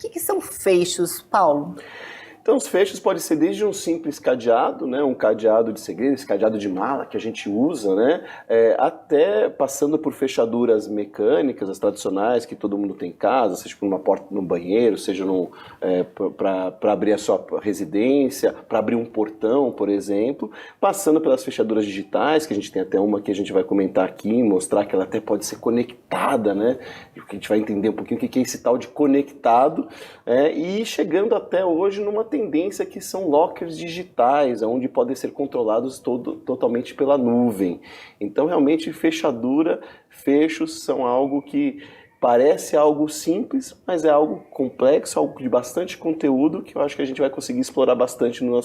que são fechos, Paulo? Então, os fechos podem ser desde um simples cadeado, né, um cadeado de segredo, esse cadeado de mala que a gente usa, né, até passando por fechaduras mecânicas, as tradicionais que todo mundo tem em casa, seja por uma porta no banheiro, seja para abrir a sua residência, para abrir um portão, por exemplo, passando pelas fechaduras digitais, que a gente tem até uma que a gente vai comentar aqui, mostrar que ela até pode ser conectada, né, a gente vai entender um pouquinho o que é esse tal de conectado, e chegando até hoje numa tendência que são lockers digitais, onde podem ser controlados totalmente pela nuvem. Então, realmente, fechos são algo que parece algo simples, mas é algo complexo, algo de bastante conteúdo que eu acho que a gente vai conseguir explorar bastante no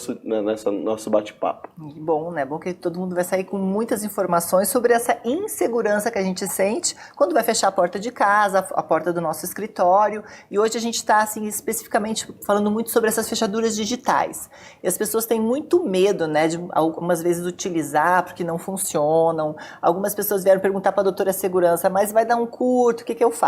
nosso bate-papo. Bom, né? Bom que todo mundo vai sair com muitas informações sobre essa insegurança que a gente sente quando vai fechar a porta de casa, a porta do nosso escritório. E hoje a gente está, assim, especificamente falando muito sobre essas fechaduras digitais. E as pessoas têm muito medo, né, de algumas vezes utilizar porque não funcionam. Algumas pessoas vieram perguntar para a doutora Segurança, mas vai dar um curto, o que eu faço?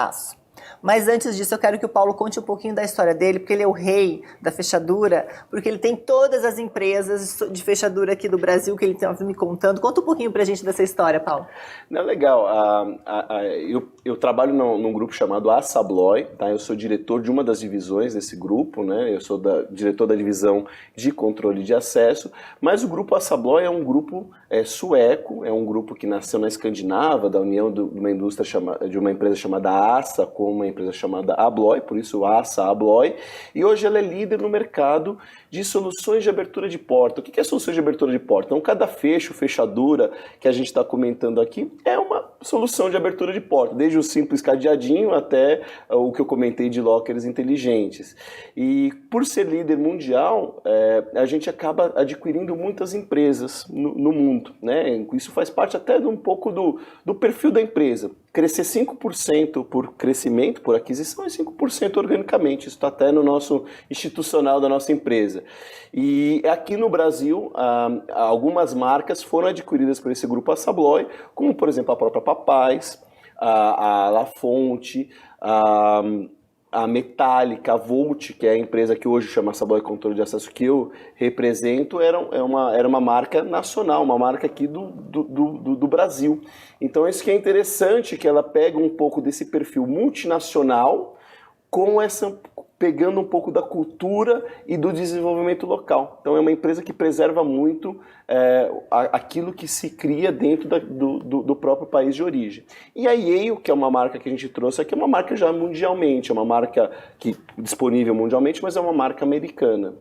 Mas antes disso, eu quero que o Paulo conte um pouquinho da história dele, porque ele é o rei da fechadura, porque ele tem todas as empresas de fechadura aqui do Brasil que ele estava me contando. Conta um pouquinho pra gente dessa história, Paulo. Não, legal. Eu trabalho num grupo chamado Assabloy, tá? Eu sou diretor de uma das divisões desse grupo, né? Eu sou diretor da divisão de controle de acesso, mas o grupo Assabloy é um grupo sueco, é um grupo que nasceu na Escandinava, da união de uma empresa chamada ASSA com uma empresa chamada Abloy, por isso ASSA Abloy, e hoje ela é líder no mercado de soluções de abertura de porta. O que é soluções de abertura de porta? Então, cada fechadura que a gente está comentando aqui é uma solução de abertura de porta, desde o simples cadeadinho até o que eu comentei de lockers inteligentes. E por ser líder mundial, a gente acaba adquirindo muitas empresas no mundo, né? Isso faz parte até de um pouco do perfil da empresa. Crescer 5% por crescimento, por aquisição, e 5% organicamente. Isso está até no nosso institucional da nossa empresa. E aqui no Brasil, algumas marcas foram adquiridas por esse grupo Assabloy, como, por exemplo, a própria Papais, a La Fonte, a Metallica, a Volt, que é a empresa que hoje chama Assabloy Controle de Acesso, que eu represento, era uma marca nacional, uma marca aqui do Brasil. Então isso que é interessante, que ela pega um pouco desse perfil multinacional, pegando um pouco da cultura e do desenvolvimento local. Então é uma empresa que preserva muito aquilo que se cria dentro do próprio país de origem. E a Yale, que é uma marca que a gente trouxe aqui, é uma marca já mundialmente, é uma marca disponível mundialmente, mas é uma marca americana.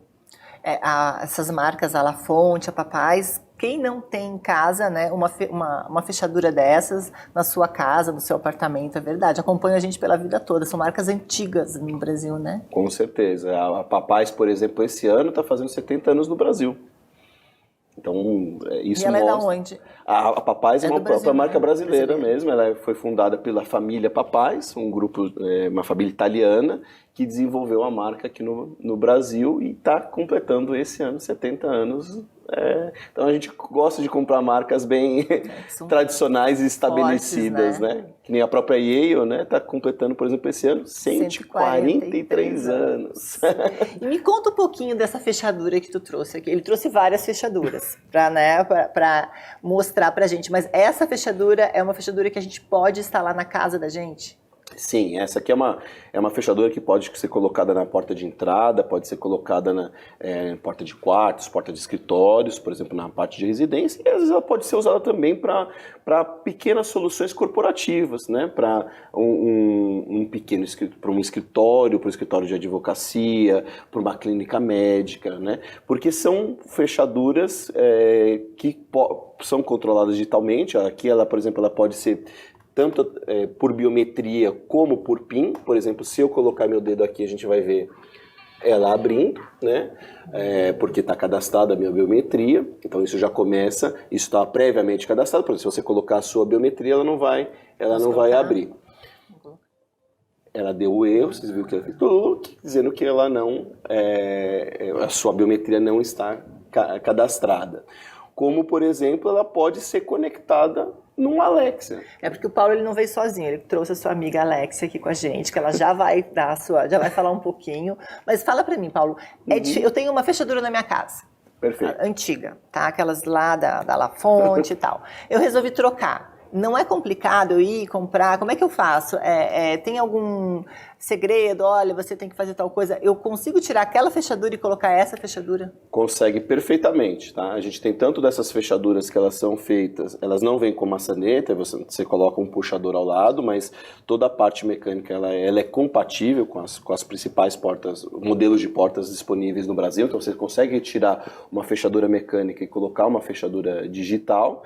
Essas marcas, a La Fonte, a Papais, quem não tem em casa, né, uma fechadura dessas na sua casa, no seu apartamento, é verdade. Acompanha a gente pela vida toda. São marcas antigas no Brasil, né? Com certeza. A Papais, por exemplo, esse ano está fazendo 70 anos no Brasil. Então, isso mostra... E ela é da onde? A Papais é uma própria marca brasileira mesmo. Ela foi fundada pela família Papais, um grupo, uma família italiana, que desenvolveu a marca aqui no Brasil e está completando esse ano 70 anos. Então a gente gosta de comprar marcas bem tradicionais e estabelecidas, fortes, né? Que nem a própria Yale, né? Está completando, por exemplo, esse ano 143 anos. E me conta um pouquinho dessa fechadura que tu trouxe aqui. Ele trouxe várias fechaduras para mostrar pra gente, mas essa fechadura é uma fechadura que a gente pode instalar na casa da gente? Sim, essa aqui é uma fechadura que pode ser colocada na porta de entrada, pode ser colocada na porta de quartos, porta de escritórios, por exemplo, na parte de residência, e às vezes ela pode ser usada também para pequenas soluções corporativas, né? Para um escritório, para um escritório de advocacia, para uma clínica médica, né? Porque são fechaduras que são controladas digitalmente. Aqui ela, por exemplo, ela pode ser tanto por biometria como por PIN. Por exemplo, se eu colocar meu dedo aqui, a gente vai ver ela abrindo, né? Porque está cadastrada a minha biometria. Então isso já começa, isso está previamente cadastrado. Por exemplo, se você colocar a sua biometria, ela não vai abrir. Ela deu o erro, vocês viram que ela fez dizendo que ela não, a sua biometria não está cadastrada. Como, por exemplo, ela pode ser conectada num Alexia. É porque o Paulo ele não veio sozinho, ele trouxe a sua amiga Alexia aqui com a gente, que ela já vai já vai falar um pouquinho. Mas fala pra mim, Paulo, eu tenho uma fechadura na minha casa. Perfeito. Antiga, tá? Aquelas lá da La Fonte e tal. Eu resolvi trocar. Não é complicado eu ir comprar? Como é que eu faço? Tem algum segredo? Olha, você tem que fazer tal coisa. Eu consigo tirar aquela fechadura e colocar essa fechadura? Consegue perfeitamente, tá? A gente tem tanto dessas fechaduras que elas são feitas, elas não vêm com maçaneta, você coloca um puxador ao lado, mas toda a parte mecânica ela é compatível com as principais portas, modelos de portas disponíveis no Brasil. Então você consegue retirar uma fechadura mecânica e colocar uma fechadura digital.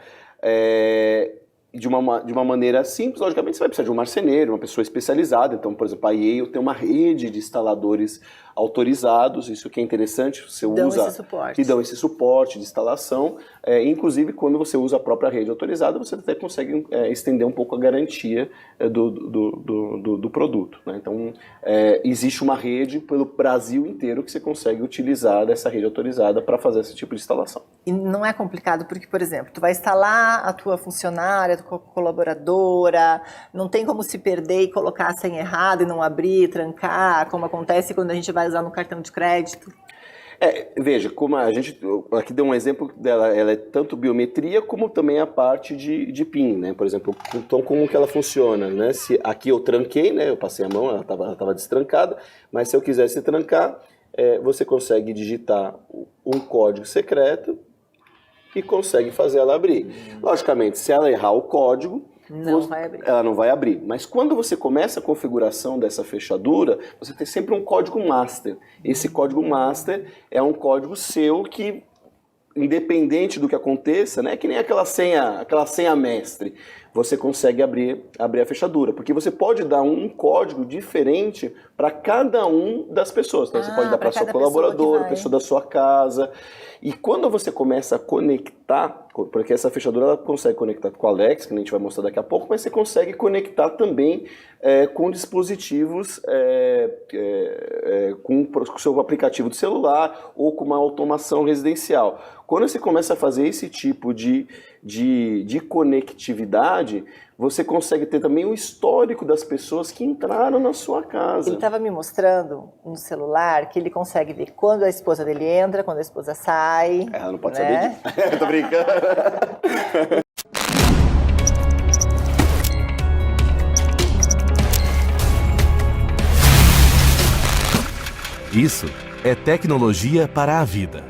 De uma maneira simples, logicamente você vai precisar de um marceneiro, uma pessoa especializada. Então, por exemplo, a Yale tem uma rede de instaladores autorizados, isso que é interessante, você usa e dão esse suporte de instalação. Inclusive, quando você usa a própria rede autorizada, você até consegue estender um pouco a garantia do produto, né? Então, existe uma rede pelo Brasil inteiro que você consegue utilizar dessa rede autorizada para fazer esse tipo de instalação. E não é complicado porque, por exemplo, tu vai instalar a tua funcionária, a tua colaboradora, não tem como se perder e colocar a senha errada e não abrir, trancar, como acontece quando a gente vai usar no cartão de crédito? Veja, como a gente aqui deu um exemplo dela, ela é tanto biometria como também a parte de PIN, né? Por exemplo, então como que ela funciona, né? Se aqui eu tranquei, né? Eu passei a mão, ela estava destrancada, mas se eu quisesse trancar, você consegue digitar um código secreto e consegue fazer ela abrir. Logicamente, se ela errar o código, ela não vai abrir. Mas quando você começa a configuração dessa fechadura, você tem sempre um código master. Esse código master é um código seu que, independente do que aconteça, né, que nem aquela senha mestre, você consegue abrir a fechadura. Porque você pode dar um código diferente para cada um das pessoas. Então, você pode dar para sua colaboradora, pessoa da sua casa. E quando você começa a conectar, porque essa fechadura ela consegue conectar com o Alex, que a gente vai mostrar daqui a pouco, mas você consegue conectar também com dispositivos, com o seu aplicativo de celular ou com uma automação residencial. Quando você começa a fazer esse tipo de conectividade, você consegue ter também o histórico das pessoas que entraram na sua casa. Ele estava me mostrando no celular que ele consegue ver quando a esposa dele entra, quando a esposa sai. Ela não pode saber disso. Tô brincando. Isso é tecnologia para a vida.